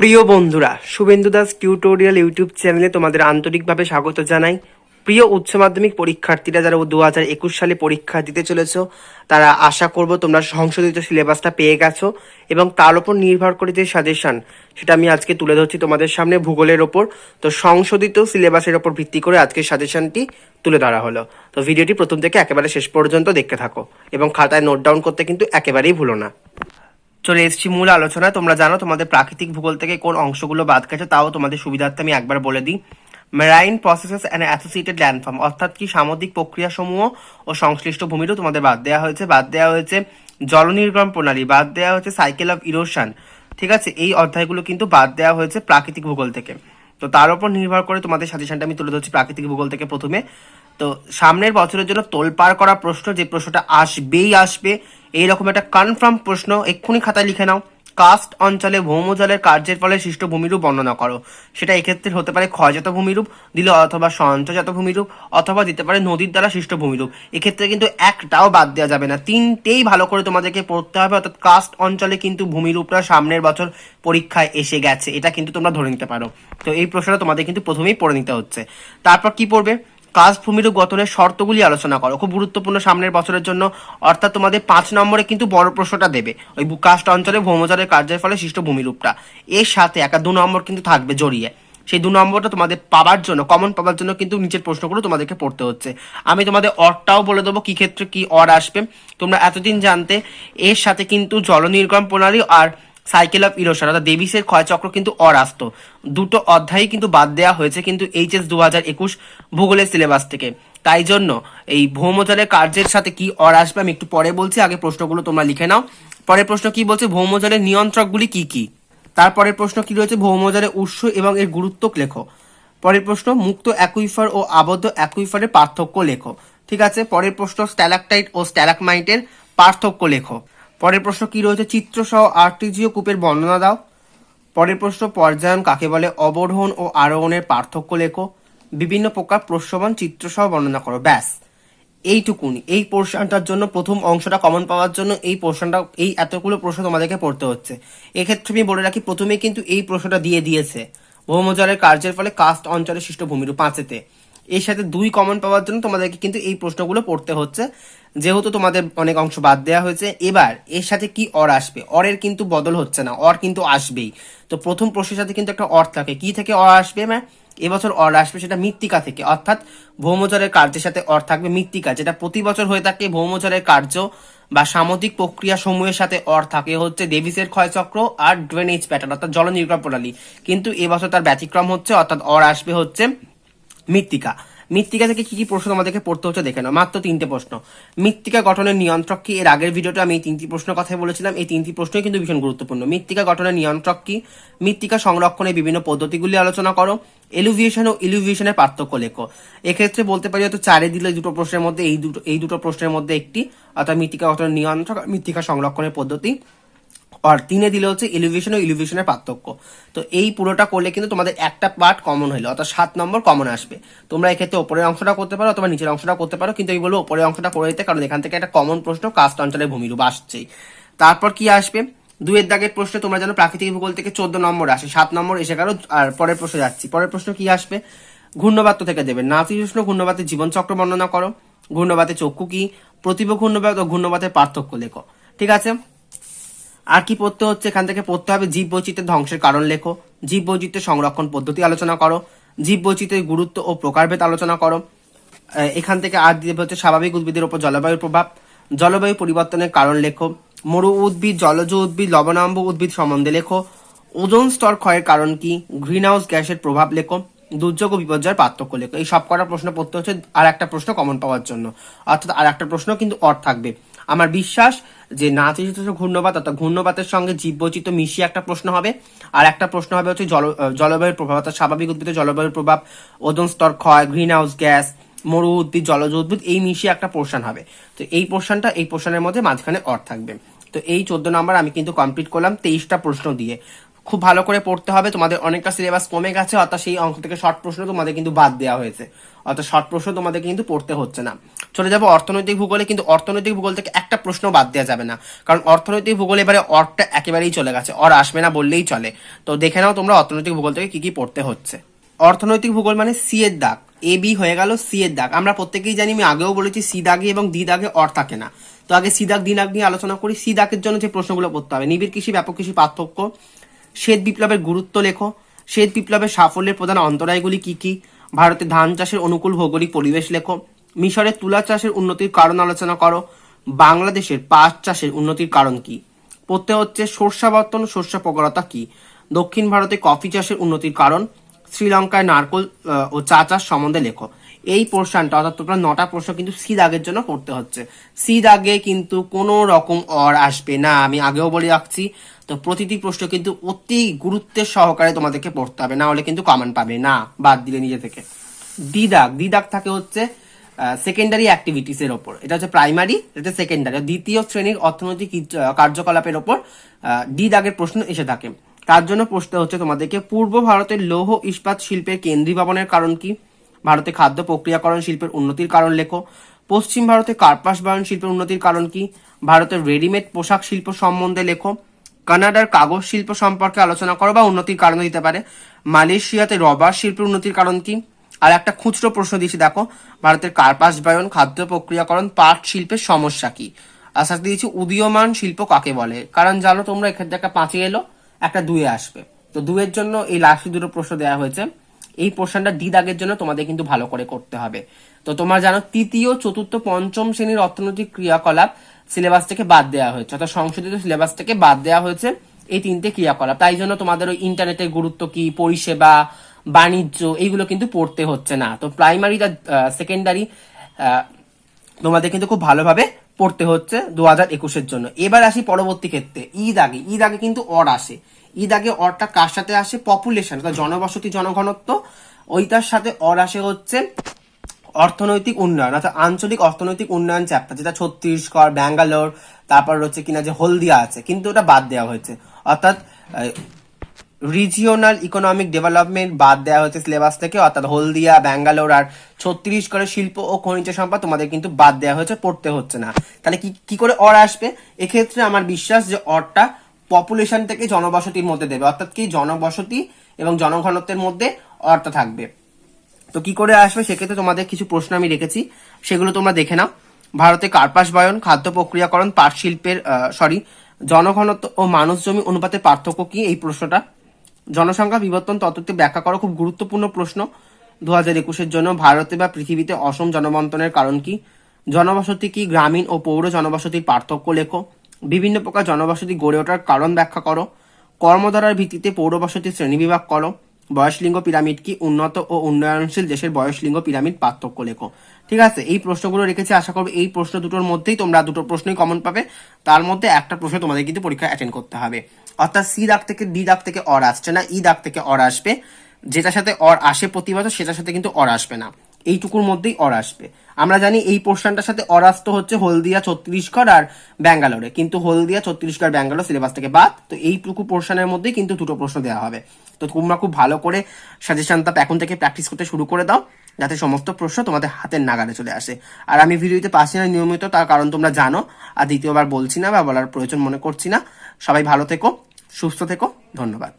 প্রিয় বন্ধুরা, Suvendu Das tutorial YouTube চ্যানেলে তোমাদের আন্তরিকভাবে স্বাগত জানাই। প্রিয় উচ্চ মাধ্যমিক পরীক্ষার্থীরা যারা 2021 সালে পরীক্ষা দিতে চলেছ, তারা আশা করব তোমরা সংশোধিত সিলেবাসটা পেয়ে গেছো এবং তার উপর নির্ভর করে যে সাজেশন সেটা আমি আজকে তুলে ধরছি তোমাদের সামনে ভূগোলের ওপর। তো সংশোধিত সিলেবাসের ওপর ভিত্তি করে আজকের সাজেশনটি তুলে ধরা হলো। তো ভিডিওটি প্রথম থেকে একেবারে শেষ পর্যন্ত দেখতে থাকো এবং খাতায় নোট ডাউন করতে কিন্তু একেবারেই ভুলো না। চলে এসেছি মূল আলোচনায়। তোমরা জানো তোমাদের প্রাকৃতিক ভূগোল থেকে কোন অংশগুলো বাদ গেছে, তাও তোমাদের সুবিধার্থে আমি একবার বলে দিই। Marine processes and associated landform, অর্থাৎ কি সামুদ্রিক প্রক্রিয়াসমূহ ও সংশ্লিষ্ট ভূমিরও তোমাদের বাদ দেওয়া হয়েছে জলনির্গম প্রণালী, বাদ দেওয়া হয়েছে সাইকেল অফ ইরোশন। ঠিক আছে, এই অধ্যায়গুলো কিন্তু বাদ দেওয়া হয়েছে প্রাকৃতিক ভূগোল থেকে। তো তার উপর নির্ভর করে তোমাদের সাজেশনটা আমি তুলে ধরছি প্রাকৃতিক ভূগোল থেকে প্রথমে। তো সামনের বছরের জন্য তোলপাড় করা প্রশ্ন, যে প্রশ্নটা আসবে এইরকম একটা কনফার্ম প্রশ্ন এক্ষুনি খাতায় লিখে নাও। কাস্ট অঞ্চলে ভৌমজলের কার্যের ফলে সৃষ্ট ভূমিরূপ বর্ণনা করো। সেটা এক্ষেত্রে হতে পারে ক্ষয়জাত ভূমিরূপ দিলে, অথবা সঞ্চয়জাত ভূমিরূপ, অথবা দিতে পারে নদীর দ্বারা সৃষ্ট ভূমিরূপ। এক্ষেত্রে কিন্তু একটাও বাদ দেওয়া যাবে না, তিনটেই ভালো করে তোমাদেরকে পড়তে হবে। অর্থাৎ কাস্ট অঞ্চলে কিন্তু ভূমিরূপটা সামনের বছর পরীক্ষায় এসে গেছে, এটা কিন্তু তোমরা ধরে নিতে পারো। তো এই প্রশ্নটা তোমাদের কিন্তু প্রথমেই পড়ে নিতে হচ্ছে। তারপর কি পড়বে? কাস্ট ভূমিরূপ গঠনের শর্তগুলি আলোচনা করো, খুব গুরুত্বপূর্ণ সামনের বছরের জন্য। অর্থাৎ তোমাদের 5 নম্বরে কিন্তু বড় প্রশ্নটা দেবে, ওই কাস্ট অঞ্চলে ভৌমজলের কার্যের ফলে সৃষ্ট ভূমিরূপটা। এর সাথে 2 নম্বর কিন্তু থাকবে জড়িয়ে। সেই 2 নম্বরটা তোমাদের পাওয়ার জন্য, কমন পাওয়ার জন্য কিন্তু নিচের প্রশ্নগুলো তোমাদেরকে পড়তে হচ্ছে। আমি তোমাদের অরটাও বলে দেবো কি ক্ষেত্রে কি অর আসবে। তোমরা এতদিন জানতে এর সাথে কিন্তু জলনির্গম প্রণালী আর সাইকেল অফ ইরোশন অর্থাৎ ডেভিসের ক্ষয়চক্র কিন্তু অর আসতো। দুটো অধ্যায়ই কিন্তু বাদ দেওয়া হয়েছে কিন্তু এইচএস 2021 ভূগোলের সিলেবাস থেকে। তাই জন্য এই ভৌমজলের কার্যের সাথে কি অর আসবে আমি একটু পরে বলছি, আগে প্রশ্নগুলো তোমরা লিখে নাও। পরের প্রশ্ন কি বলছে? ভৌমজলের নিয়ন্ত্রকগুলি কি কি। তারপরের প্রশ্ন কি রয়েছে? ভৌমজলের উৎস এবং এর গুরুত্ব লেখো। পরের প্রশ্ন মুক্ত অ্যাকুইফার ও আবদ্ধ অ্যাকুইফারের পার্থক্য লেখো। ঠিক আছে, পরের প্রশ্ন স্ট্যালাকটাইট ও স্ট্যালাকমাইটের পার্থক্য লেখো। পরের প্রশ্ন কি রয়েছে? চিত্রসহ আর্টিজীয় কূপের বর্ণনা দাও। পরের প্রশ্ন পর্যায়ন কাকে বলে, অবরোহণ ও আরোহণের পার্থক্য লেখো। বিভিন্ন প্রকার প্রশ্রবণ চিত্রসহ বর্ণনা করো। ব্যাস এইটুকুনি। এই পোর্শনটার জন্য প্রথম অংশটা কমন পাওয়ার জন্য এই পোর্শনটা, এই এতগুলো প্রশ্ন তোমাদেরকে পড়তে হচ্ছে। এক্ষেত্রে আমি বলে রাখি প্রথমে কিন্তু এই প্রশ্নটা দিয়ে দিয়েছে, ভৌমজলের কার্যের ফলে কাস্ট অঞ্চলে সৃষ্ট ভূমিরূপ 5-তে। এর সাথে 2 কমন পাওয়ার জন্য তোমাদেরকে কিন্তু এই প্রশ্নগুলো পড়তে হচ্ছে, যেহেতু তোমাদের অনেক অংশ বাদ দেওয়া হয়েছে। এবার এর সাথে কি অর আসবে? অরের কিন্তু বদল হচ্ছে না, অর কিন্তু আসবেই। তো প্রথম প্রশ্নের সাথে কিন্তু একটা অর থাকে। কি থেকে অর আসবে? এবছর অর আসবে সেটা মৃত্তিকা থেকে, অর্থাৎ ভৌমজলের কার্যের সাথে অর থাকবে মৃত্তিকা, যেটা প্রতি বছর হয়ে থাকে। ভৌমজলের কার্য বা সামুদ্রিক প্রক্রিয়া সমূহের সাথে অর থাকে হচ্ছে ডেভিসের ক্ষয়চক্র আর ড্রেনেজ প্যাটার্ন অর্থাৎ জলনির্গম প্রণালী। কিন্তু এবছর তার ব্যতিক্রম হচ্ছে, অর্থাৎ অর আসবে হচ্ছে মৃত্তিকা। মৃত্তিকা থেকে কি কি প্রশ্ন আমাদেরকে পড়তে হচ্ছে দেখে নাও। মাত্র 3টে প্রশ্ন। মৃত্তিকা গঠনের নিয়ন্ত্রক কি? এর আগের ভিডিওতে আমি এই 3টি প্রশ্নের কথাই বলেছিলাম। এই 3টি প্রশ্নই কিন্তু ভীষণ গুরুত্বপূর্ণ। মৃত্তিকা গঠনের নিয়ন্ত্রক কি? মৃত্তিকা সংরক্ষণের বিভিন্ন পদ্ধতিগুলি আলোচনা করো। এলুভিয়েশন ও ইলুভিয়েশনের পার্থক্য লেখো। এক্ষেত্রে বলতে পারি হয়তো 4-এ দিলে 2টো প্রশ্নের মধ্যে এই দুটো প্রশ্নের মধ্যে একটি, অর্থাৎ মৃত্তিকা গঠনের নিয়ন্ত্রক, মৃত্তিকা সংরক্ষণের পদ্ধতি। আর 3-এ দিলে হচ্ছে এলিভেশন ও ইলিভেশনের পার্থক্য। তো এই পুরোটা করলে কিন্তু তোমাদের একটা পার্ট কমন হলো, অর্থাৎ 7 নম্বর কমন আসবে। তোমরা এক্ষেত্রে উপরের অংশটা করতে পারো অথবা নিচের অংশটা করতে পারো, কিন্তু আমি বলবো উপরের অংশটা করে দিতে, কারণ এখান থেকে একটা কমন প্রশ্ন কাস্ট অঞ্চলের ভূমিরূপ আসছেই। তারপর কি আসবে? 2-এর দাগের প্রশ্নে তোমরা জানো প্রাকৃতিক ভূগোল থেকে 14 নম্বর আসে, 7 নম্বর এসে গেল। আর পরের প্রশ্নে যাচ্ছি। পরের প্রশ্ন কি আসবে? ঘূর্ণবাত থেকে দেবে। নাতিশীতোষ্ণ ঘূর্ণবাতের জীবনচক্র বর্ণনা করো। ঘূর্ণবাতের চক্ষু কি? প্রতিভ ঘূর্ণবাত ও ঘূর্ণবাতের পার্থক্য লেখো। ঠিক আছে, আর কি পড়তে হচ্ছে? এখান থেকে পড়তে হবে জীব বৈচিত্র্যের ধ্বংসের কারণ লেখো। জীব বৈচিত্র্যের সংরক্ষণ পদ্ধতি আলোচনা করো। জীব বৈচিত্র্যের গুরুত্ব ও প্রকারভেদ আলোচনা করো। এখান থেকে আর দিতে হচ্ছে স্বাভাবিক উদ্ভিদের উপর জলবায়ুর প্রভাব। জলবায়ু পরিবর্তনের কারণ লেখো। মরু উদ্ভিদ, জলজ উদ্ভিদ, লবণাম্ব উদ্ভিদ সম্বন্ধে লেখো। ওজোন স্তর ক্ষয়ের কারণ কি? গ্রিন হাউস গ্যাসের প্রভাব লেখো। দুর্যোগ ও বিপর্যয়ের পার্থক্য লেখো। এই সব কটা প্রশ্ন পড়তে হচ্ছে আর একটা প্রশ্ন কমন পাওয়ার জন্য, অর্থাৎ আর একটা প্রশ্ন কিন্তু অর থাকবে। আমার বিশ্বাস যে নাতিশীতোষ্ণ ঘূর্ণবাত অর্থাৎ ঘূর্ণবাতের সঙ্গে জীববৈচিত্র্য মিশিয়ে একটা প্রশ্ন হবে। আর একটা প্রশ্ন হবে হচ্ছে জলবায়ুর প্রভাব, অর্থাৎ স্বাভাবিক উদ্ভিদের জলবায়ুর প্রভাব, ওজোন স্তর ক্ষয়, গ্রিন হাউস গ্যাস, মরু উদ্ভিদ, জলজ উদ্ভিদ, এই মিশিয়ে একটা পোর্শন হবে। তো এই পোর্শনের মধ্যে মাঝখানে অর থাকবে। তো এই 14 নাম্বার আমি কিন্তু কমপ্লিট করলাম 23টা প্রশ্ন দিয়ে। খুব ভালো করে পড়তে হবে। তোমাদের অনেকটা সিলেবাস কমে গেছে, অর্থাৎ সেই অঙ্ক থেকে শর্ট প্রশ্ন তোমাদের কিন্তু বাদ দেওয়া হয়েছে, অর্থাৎ শর্ট প্রশ্ন তোমাদের কিন্তু পড়তে হচ্ছে না। চলে যাবো অর্থনৈতিক ভূগোলে, কিন্তু অর্থনৈতিক ভূগোল থেকে একটা প্রশ্ন বাদ দেওয়া যাবে না, কারণ অর্থনৈতিক ভূগোল এবারে অরটা একেবারেই চলে গেছে, অর আসবে না বললেই চলে। তো দেখে নাও তোমরা অর্থনৈতিক ভূগোল থেকে কি কি পড়তে হচ্ছে। অর্থনৈতিক ভূগোল মানে সি এর দাগ, এ বি হয়ে গেল, সি এর দাগ। আমরা প্রত্যেকেই জানি, আমি আগেও বলেছি সি দাগে এবং ডি দাগে অর থাকে না। তো আগে সি দাগ ডি দাগ নিয়ে আলোচনা করি। সি দাগের জন্য যে প্রশ্নগুলো পড়তে হবে: নিবিড় কৃষি ব্যাপক কৃষি পার্থক্য, শ্বেত বিপ্লবের গুরুত্ব লেখো, শ্বেত বিপ্লবের সাফল্যের প্রধান অন্তরায়গুলি কি কি, ভারতে ধান চাষের অনুকূল ভৌগোলিক পরিবেশ লেখো, মিশরের তুলা চাষের উন্নতির কারণ আলোচনা করো, বাংলাদেশের পাট চাষের উন্নতির কারণ কি। পড়তে হচ্ছে সর্ষাবর্তন শস্য প্রগরতা কি, দক্ষিণ ভারতে কফি চাষের উন্নতির কারণ, শ্রীলঙ্কায় নারকোল ও চা চাষ সম্বন্ধে লেখো। এই পোর্শনটা অর্থাৎ তোমরা 9টা প্রশ্ন কিন্তু সি দাগের জন্য পড়তে হচ্ছে। সি দাগে কিন্তু কোনো রকম অর আসবে না, আমি আগেও বলে রাখছি। তো প্রতিটি প্রশ্ন কিন্তু অতি গুরুত্বের সহকারে তোমাদেরকে পড়তে হবে, না হলে কিন্তু কমন পাবে না, বাদ দিলে নিজে থেকে। ডি দাগ, ডি দাগ থাকে হচ্ছে সেকেন্ডারি অ্যাক্টিভিটিস এর ওপর, এটা হচ্ছে প্রাইমারি, এটা সেকেন্ডারি, দ্বিতীয় শ্রেণীর অর্থনৈতিক কার্যকলাপের ওপর ডি দাগের প্রশ্ন এসে থাকে। তার জন্য প্রশ্ন হচ্ছে তোমাদেরকে, পূর্ব ভারতের লৌহ ইস্পাত শিল্পের কেন্দ্রীভবনের কারণ কি, ভারতে খাদ্য প্রক্রিয়াকরণ শিল্পের উন্নতির কারণ লেখো, পশ্চিম ভারতে কার্পাস বয়ন শিল্পের উন্নতির কারণ কি, ভারতের রেডিমেড পোশাক শিল্প সম্বন্ধে লেখো, কানাডার কাগজ শিল্প সম্পর্কে আলোচনা করো বা উন্নতির কারণ দিতে পারে, মালয়েশিয়াতে রবার শিল্পের উন্নতির কারণ কি। আর একটা খুচরো প্রশ্ন দিয়েছি দেখো, ভারতের কার্পাস বয়ন, খাদ্য প্রক্রিয়াকরণ, পাট শিল্পের সমস্যা কি। আর সাথে দিয়েছি উদীয়মান শিল্প কাকে বলে, কারণ জানো তোমরা এখানে একটা 5 এলো, একটা 2 আসবে, তো 2 এর জন্য এই লাস্ট দুটো প্রশ্ন দেওয়া হয়েছে। এই পোর্শনটা ডি দাগের জন্য তোমাদের কিন্তু ভালো করে করতে হবে। তো তোমরা জানো তৃতীয় চতুর্থ পঞ্চম শ্রেণীর অর্থনৈতিক ক্রিয়াকলাপ সিলেবাস থেকে বাদ দেওয়া হয়েছে, অর্থাৎ সংশোধিত সিলেবাস থেকে বাদ দেওয়া হয়েছে এই 3টে ক্রিয়াকলাপ। তাই জন্য তোমাদের ওই ইন্টারনেটের গুরুত্ব কি, পরিষেবা, বাণিজ্য, এইগুলো কিন্তু পড়তে হচ্ছে না। তো প্রাইমারি আর সেকেন্ডারি তোমাদের কিন্তু খুব ভালোভাবে পড়তে হচ্ছে 2021-এর জন্য। এবার আসি পরবর্তী ক্ষেত্রে ঈদ আগে। ঈদ আগে কিন্তু অর আসে, ঈদ আগে অরটা কার সাথে আসে, পপুলেশন অর্থাৎ জনবসতি জনঘনত্ব, ওইটার সাথে অর আসে হচ্ছে অর্থনৈতিক উন্নয়ন অর্থাৎ আঞ্চলিক অর্থনৈতিক উন্নয়ন চ্যাপ্টার, যেটা ছত্তিশগড়, ব্যাঙ্গালোর, তারপর হচ্ছে কিনা যে হলদিয়া আছে, কিন্তু ওটা বাদ দেওয়া হয়েছে, অর্থাৎ রিজিওনাল ইকোনমিক ডেভেলপমেন্ট বাদ দেওয়া হয়েছে সিলেবাস থেকে, অর্থাৎ হলদিয়া, ব্যাঙ্গালোর আর ছত্তিশগড়ের শিল্প ও খনিজ সম্পদ তোমাদের কিন্তু বাদ দেওয়া হয়েছে, পড়তে হচ্ছে না। তাহলে কি করে অর আসবে? এক্ষেত্রে আমার বিশ্বাস যে অরটা পপুলেশন থেকে জনবসতির মধ্যে দেবে, অর্থাৎ কি জনবসতি এবং জনঘনত্বের মধ্যে অরটা থাকবে। তো কি করে আসবে সেক্ষেত্রে তোমাদের কিছু প্রশ্ন আমি রেখেছি, সেগুলো তোমরা দেখে নাও। ভারতে কার্পাস বয়ন, খাদ্য প্রক্রিয়াকরণ, পাট শিল্পের জনঘনত্ব ও মানুষ জমি অনুপাতের পার্থক্য কি, এই প্রশ্নটা। জনসংখ্যা বিবর্তন তত্ত্বটি ব্যাখ্যা করো, খুব গুরুত্বপূর্ণ প্রশ্ন 2021-এর জন্য। ভারতে বা পৃথিবীতে অসম জনবন্টনের কারণ কি, জনবসতি কি, গ্রামীণ ও পৌর জনবসতির পার্থক্য লেখো, বিভিন্ন প্রকার জনবসতি গড়ে ওঠার কারণ ব্যাখ্যা করো, কর্মধারার ভিত্তিতে পৌরবসতির শ্রেণীবিভাগ করো, বয়সলিঙ্গ পিরামিড কি, উন্নত ও উন্নয়নশীল দেশের বয়সলিঙ্গ পিরামিড পার্থক্য লেখো। ঠিক আছে, এই প্রশ্নগুলো রেখেছি, আশা করবো এই প্রশ্ন দুটোর মধ্যেই তোমরা দুটো প্রশ্নই কমন পাবে, তার মধ্যে একটা প্রশ্ন তোমাদের কিন্তু পরীক্ষা অ্যাটেন্ড করতে হবে। অর্থাৎ সি দাগ থেকে ডি দাগ থেকে অর আসছে না, ই দাগ থেকে অর আসবে, যেটার সাথে অর আসে প্রতি বছর সেটার সাথে কিন্তু অর আসবে না, এইটুকুর মধ্যেই অর আসবে। আমরা জানি এই পোর্শনটার সাথে অর আসতে হচ্ছে হলদিয়া, ছত্তিশগড় আর ব্যাঙ্গালোরে, কিন্তু হলদিয়া, ছত্তিশগড়, ব্যাঙ্গালোর সিলেবাস থেকে বাদ। তো এইটুকু পোর্শনের মধ্যেই কিন্তু দুটো প্রশ্ন দেওয়া হবে। তো তোমরা খুব ভালো করে সাজেশনটা এখন থেকে প্র্যাকটিস করতে শুরু করে দাও, যাতে সমস্ত প্রশ্ন তোমাদের হাতের নাগালে চলে আসে। আর আমি ভিডিওতে পাচ্ছি না নিয়মিত, তার কারণ তোমরা জানো, আর দ্বিতীয়বার বলছি না বা বলার প্রয়োজন মনে করছি না। সবাই ভালো থেকো, সুস্থ থেকো, ধন্যবাদ।